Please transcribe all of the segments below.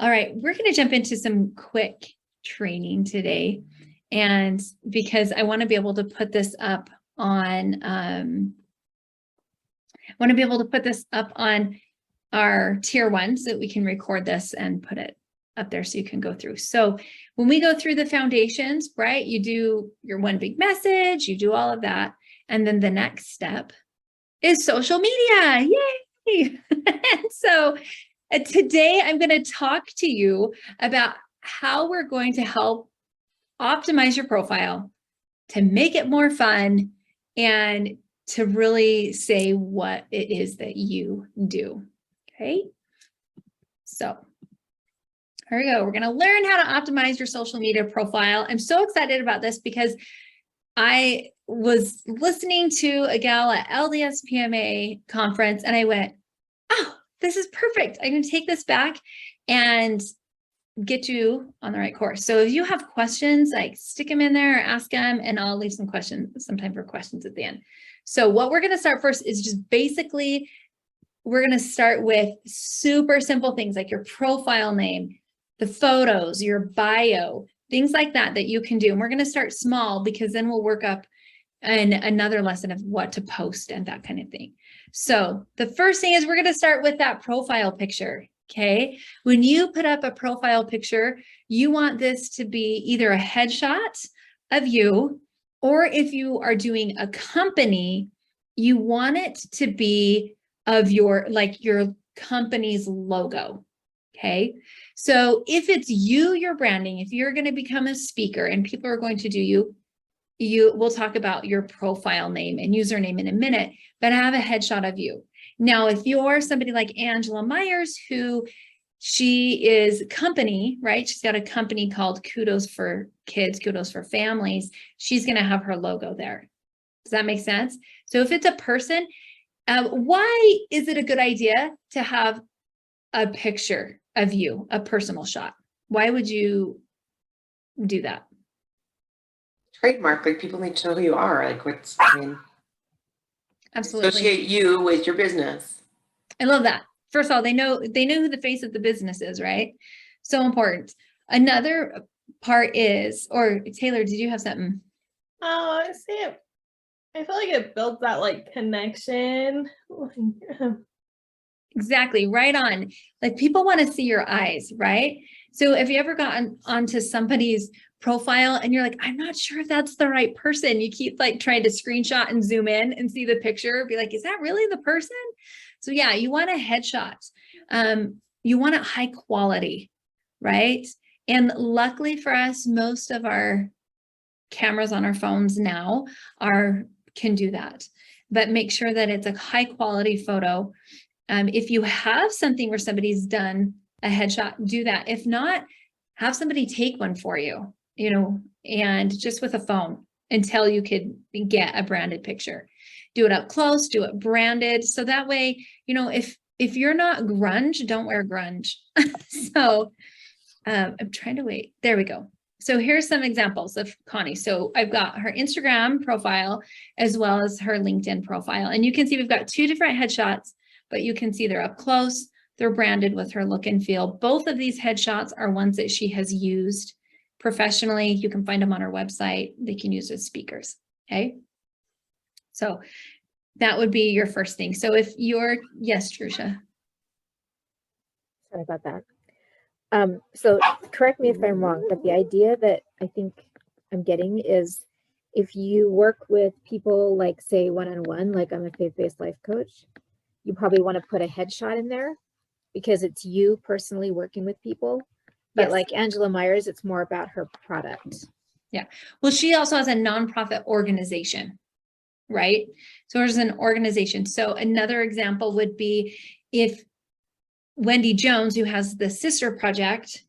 All right, we're going to jump into some quick training today. And because I want to be able to put this up on, our tier 1 so that we can record this and put it up there so you can go through. So when we go through the foundations, right, you do your one big message, you do all of that. And then the next step is social media. Yay! And so today I'm going to talk to you about how we're going to help optimize your profile to make it more fun and to really say what it is that you do. Okay, so here we go. We're going to learn how to optimize your social media profile. I'm so excited about this because I was listening to a gal at LDS PMA conference and I went, oh, this is perfect. I'm going to take this back and get you on the right course. So if you have questions, like stick them in there or ask them, and I'll leave some time for questions at the end. So what we're going to start first is just basically, we're going to start with super simple things like your profile name, the photos, your bio, things like that you can do. And we're going to start small because then we'll work up in another lesson of what to post and that kind of thing. So the first thing is we're going to start with that profile picture. Okay. When you put up a profile picture, you want this to be either a headshot of you, or if you are doing a company, you want it to be of your company's logo. Okay. So if it's you're branding, if you're going to become a speaker and people are going to do we'll talk about your profile name and username in a minute, but have a headshot of you. Now, if you're somebody like Angela Myers, she is company, right? She's got a company called Kudos for Kids, Kudos for Families. She's going to have her logo there. Does that make sense? So if it's a person, why is it a good idea to have a picture of you, a personal shot? Why would you do that? Trademark, like people need to know who you are. Absolutely. Associate you with your business. I love that. First of all, they know who the face of the business is, right? So important. Another part is, or Taylor, did you have something? Oh, I see it. I feel like it builds that connection. Exactly, right on. Like people want to see your eyes, right? So if you ever gotten onto somebody's profile and you're like, I'm not sure if that's the right person, you keep trying to screenshot and zoom in and see the picture, be like, is that really the person? So yeah, you want a headshot. You want it high quality, right? And luckily for us, most of our cameras on our phones now can do that, but make sure that it's a high quality photo. If you have something where somebody's done a headshot, do that. If not, have somebody take one for you, and just with a phone until you could get a branded picture. Do it up close, do it branded. So that way, if you're not grunge, don't wear grunge. So I'm trying to wait. There we go. So here's some examples of Connie. So I've got her Instagram profile as well as her LinkedIn profile. And you can see we've got two different headshots, but you can see they're up close. They're branded with her look and feel. Both of these headshots are ones that she has used professionally. You can find them on her website. They can use as speakers. Okay. So that would be your first thing. So if yes, Trusha. Sorry about that. So correct me if I'm wrong, but the idea that I think I'm getting is if you work with people say one-on-one, like I'm a faith-based life coach, you probably want to put a headshot in there because it's you personally working with people. But yes, like Angela Myers, it's more about her product. Yeah. Well, she also has a nonprofit organization, right? So there's an organization. So another example would be if Wendy Jones, who has the sister project,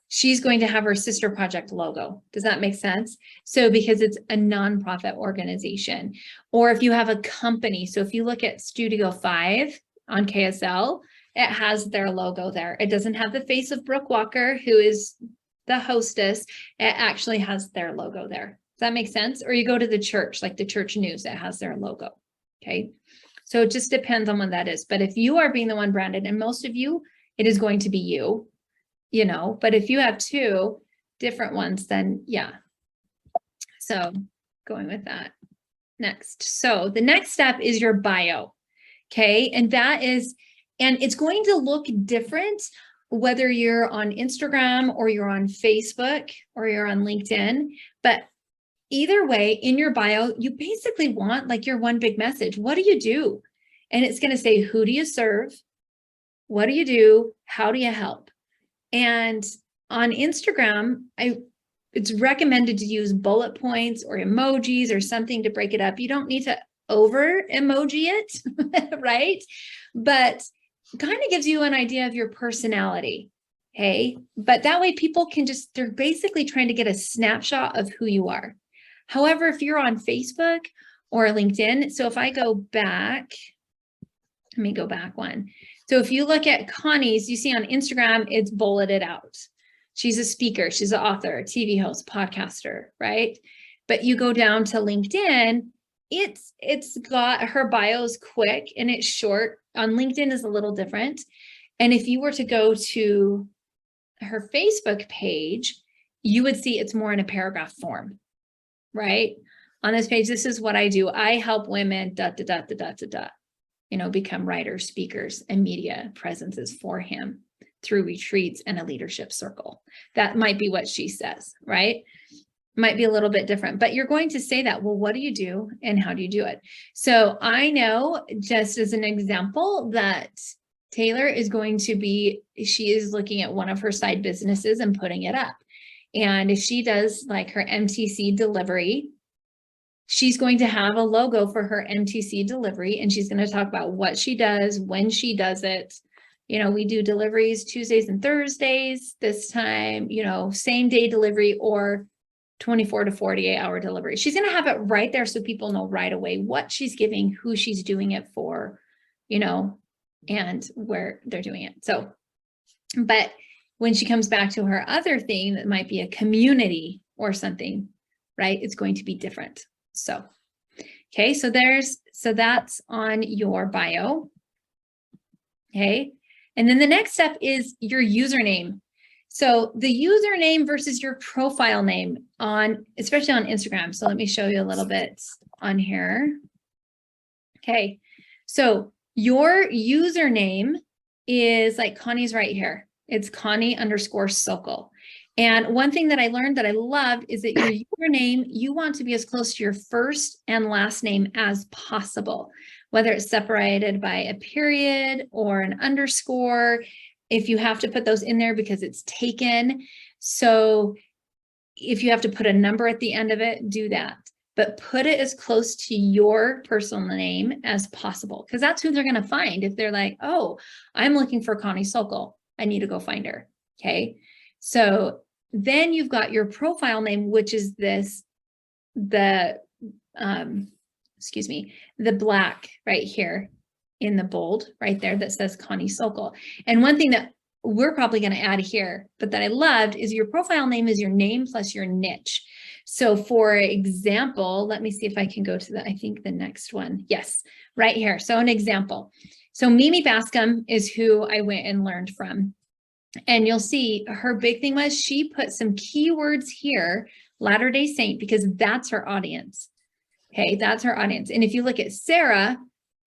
she's going to have her sister project logo. Does that make sense? So because it's a nonprofit organization, or if you have a company. So if you look at Studio 5 on KSL, it has their logo there. It doesn't have the face of Brooke Walker, who is the hostess. It actually has their logo there. Does that make sense? Or you go to the church, like the church news, it has their logo. Okay. So it just depends on what that is. But if you are being the one branded, and most of you, it is going to be you. but if you have two different ones, then yeah. So going with that next. So the next step is your bio. Okay. And it's going to look different whether you're on Instagram or you're on Facebook or you're on LinkedIn, but either way, in your bio, you basically want like your one big message. What do you do? And it's going to say, who do you serve? What do you do? How do you help? And on Instagram, it's recommended to use bullet points or emojis or something to break it up. You don't need to over emoji it, right? But kind of gives you an idea of your personality. Okay. But that way people can they're basically trying to get a snapshot of who you are. However, if you're on Facebook or LinkedIn, so if I go back, let me go back one. So if you look at Connie's, you see on Instagram, it's bulleted out. She's a speaker, she's an author, a TV host, podcaster, right? But you go down to LinkedIn, it's got her bio's quick and it's short. On LinkedIn is a little different. And if you were to go to her Facebook page, you would see it's more in a paragraph form, right? On this page, this is what I do. I help women, become writers, speakers, and media presences for him through retreats and a leadership circle. That might be what she says, right? Might be a little bit different, but you're going to say that, well, what do you do and how do you do it? So I know, just as an example, that Taylor is she is looking at one of her side businesses and putting it up. And if she does like her MTC delivery, she's going to have a logo for her MTC delivery, and she's going to talk about what she does, when she does it. We do deliveries Tuesdays and Thursdays this time, same day delivery or 24 to 48 hour delivery. She's going to have it right there so people know right away what she's giving, who she's doing it for, and where they're doing it. So, but when she comes back to her other thing that might be a community or something, right? It's going to be different. So, okay, so that's on your bio. Okay. And then the next step is your username. So the username versus your profile name especially on Instagram. So let me show you a little bit on here. Okay. So your username is like Connie's right here. It's Connie_Sokol. And one thing that I learned that I loved is that your username, you want to be as close to your first and last name as possible, whether it's separated by a period or an underscore, if you have to put those in there because it's taken. So if you have to put a number at the end of it, do that. But put it as close to your personal name as possible, because that's who they're going to find. If they're like, oh, I'm looking for Connie Sokol, I need to go find her. Okay. So then you've got your profile name, which is the black right here in the bold right there that says Connie Sokol. And one thing that we're probably going to add here, but that I loved, is your profile name is your name plus your niche. So for example, let me see if I can go to I think the next one. Yes, right here. So an example. So Mimi Bascom is who I went and learned from. And you'll see her big thing was she put some keywords here, Latter-day Saint, because that's her audience. Okay, that's her audience. And if you look at Sarah,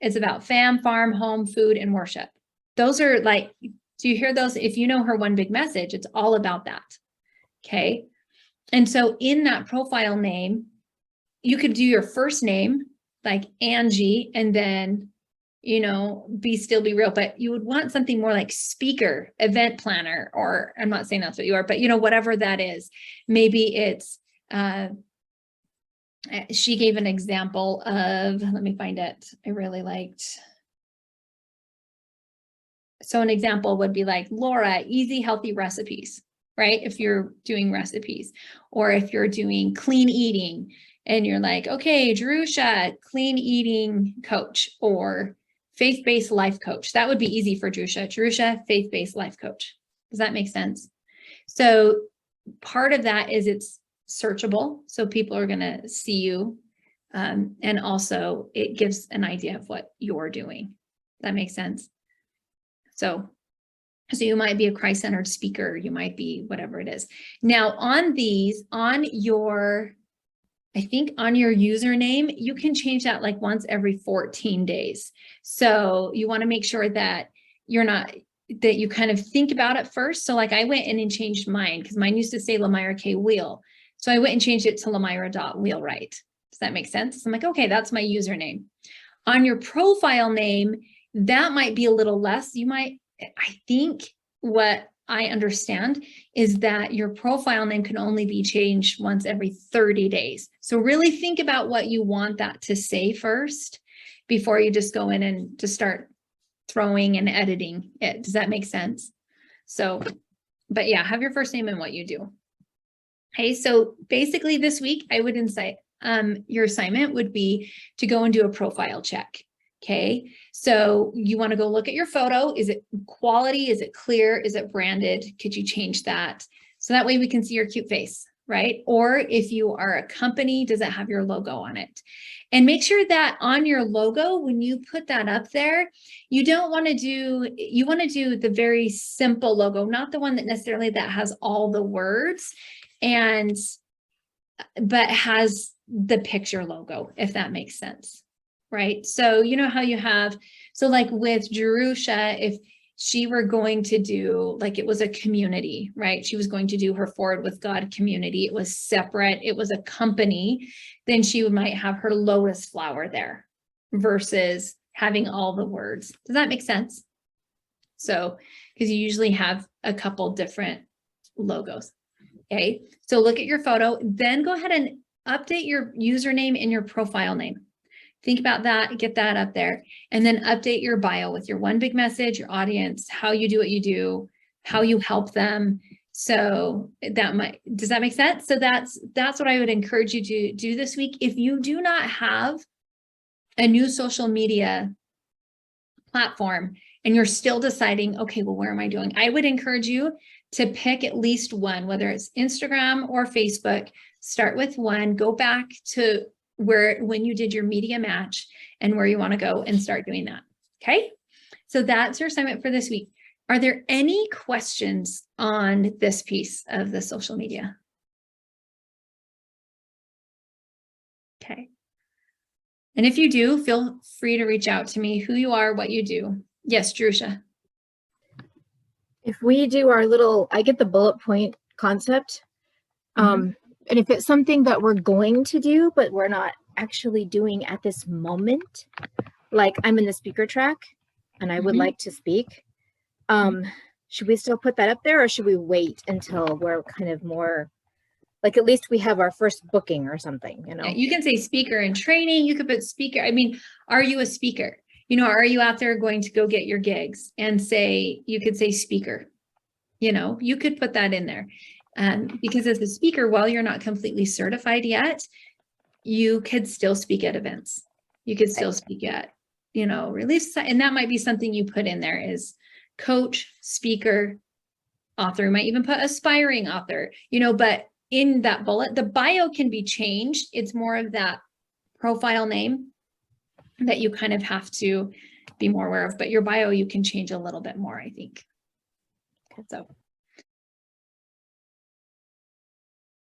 it's about fam, farm, home, food, and worship. Those are like, do you hear those? If you know her one big message, it's all about that. Okay. And so in that profile name, you could do your first name, like Angie, and then, be real, but you would want something more like speaker, event planner, or I'm not saying that's what you are, but whatever that is. Maybe it's, she gave an example of, let me find it. I really liked. So an example would be like Laura, easy, healthy recipes, right? If you're doing recipes, or if you're doing clean eating and you're like, okay, Jerusha, clean eating coach, or faith-based life coach. That would be easy for Jerusha. Jerusha, faith-based life coach. Does that make sense? So part of that is it's searchable. So people are going to see you. And also it gives an idea of what you're doing. That makes sense. So So you might be a Christ-centered speaker, you might be whatever it is. Now on these, I think on your username, you can change that like once every 14 days. So you want to make sure that that you kind of think about it first. So like I went in and changed mine because mine used to say Lamyra K. Wheel. So I went and changed it to Lamyra.wheelwright. Does that make sense? I'm like, okay, that's my username. On your profile name, that might be a little less. I think what I understand is that your profile name can only be changed once every 30 days. So really think about what you want that to say first before you just go in and just start throwing and editing it. Does that make sense? So, but yeah, have your first name and what you do. Okay, so basically this week I would incite, your assignment would be to go and do a profile check. Okay, so you want to go look at your photo. Is it quality? Is it clear? Is it branded? Could you change that? So that way we can see your cute face, right? Or if you are a company, does it have your logo on it? And make sure that on your logo, when you put that up there, you want to do the very simple logo, not the one that necessarily that has all the words but has the picture logo, if that makes sense. Right. So you know how you have, so like with Jerusha, if she were going to do, like it was a community, right? She was going to do her Forward with God community. It was separate. It was a company. Then she might have her lotus flower there versus having all the words. Does that make sense? So, because you usually have a couple different logos. Okay. So look at your photo, then go ahead and update your username and your profile name. Think about that, get that up there, and then update your bio with your one big message, your audience, how you do what you do, how you help them. So does that make sense? So that's what I would encourage you to do this week. If you do not have a new social media platform and you're still deciding, okay, well, where am I doing? I would encourage you to pick at least one, whether it's Instagram or Facebook. Start with one, go back to when you did your media match and where you want to go and start doing that. Okay. So that's your assignment for this week. Are there any questions on this piece of the social media? Okay. And if you do, feel free to reach out to me, who you are, what you do. Yes, Jerusha. If we do our little, I get the bullet point concept. And if it's something that we're going to do, but we're not actually doing at this moment, like I'm in the speaker track and I would like to speak, should we still put that up there or should we wait until we're kind of more, like at least we have our first booking or something, you know? Yeah, you can say speaker in training. You could put speaker. I mean, are you a speaker? You know, are you out there going to go get your gigs and you could say speaker, you know, you could put that in there. Because as a speaker, while you're not completely certified yet, you could still speak at events. You could still speak at, you know, release. And that might be something you put in there is coach, speaker, author. You might even put aspiring author, you know, but in that bullet, the bio can be changed. It's more of that profile name that you kind of have to be more aware of, but your bio, you can change a little bit more, I think. So